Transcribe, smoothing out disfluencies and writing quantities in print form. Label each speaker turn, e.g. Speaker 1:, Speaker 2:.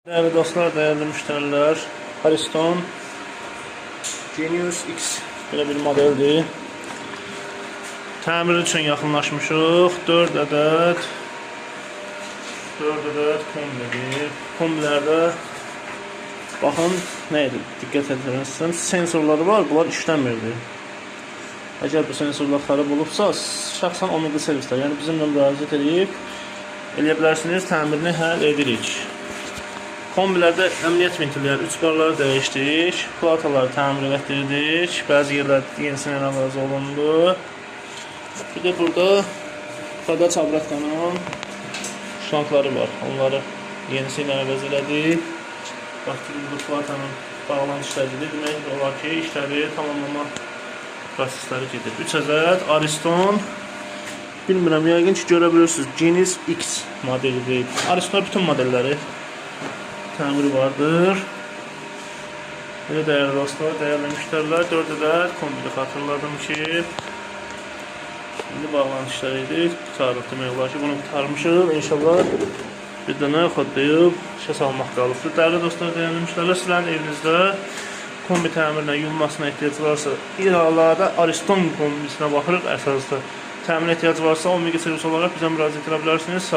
Speaker 1: Değerli dostlar, değerli müşteriler, Ariston Genius X belə bir modeldir. Təmir üçün yaxınlaşmışıq. 4 ədəd kombidir. Kombilərdə baxın, nə edir? Diqqət edirsiniz, sensorları var, bunlar işləmirdi. Əgər bu sensorlar xarab olubsa, şəxsən Omega servislər, yəni bizimlə müraciət edib eləyə bilərsiniz, təmirini həll edirik. Kombilərdə əməliyyat ventilləri, 3 barları dəyişdik, plataları təmir etdirdik, bəzi yerlər yenisinin əvəzi olundu. Bir də burada qada çabratqanın şlankları var, onları yenisi ilə əvəz elədik. Bax ki, burada platanın bağlanış işləridir, demək olar ki, işləri tamamlama prosesləri gedir. 3 ədəd Ariston, bilmirəm, yəqin ki, görə bilirsiniz, Genius X modelidir. Ariston bütün modelləri təmiri vardır. Belə dəyərli dostlar, dəyərli müştərilər, 4 ədəd kombini xatırladım ki, indi bağlanışlar edik. Qutarıq demək olar ki, bunu qutarmışıq. İnşallah bir dənə xodlayıb işə salmaq qalıbdır. Dəyərli dostlar, dəyərli müştərilər, sizlərin evinizdə kombi təmirinə, yummasına ehtiyac varsa, İraqlarda Ariston kombisinə baxırıq əsasda. Təmin ehtiyac varsa, Omega servis olaraq bizə müraciət edə bilərsiniz. Sağ olun.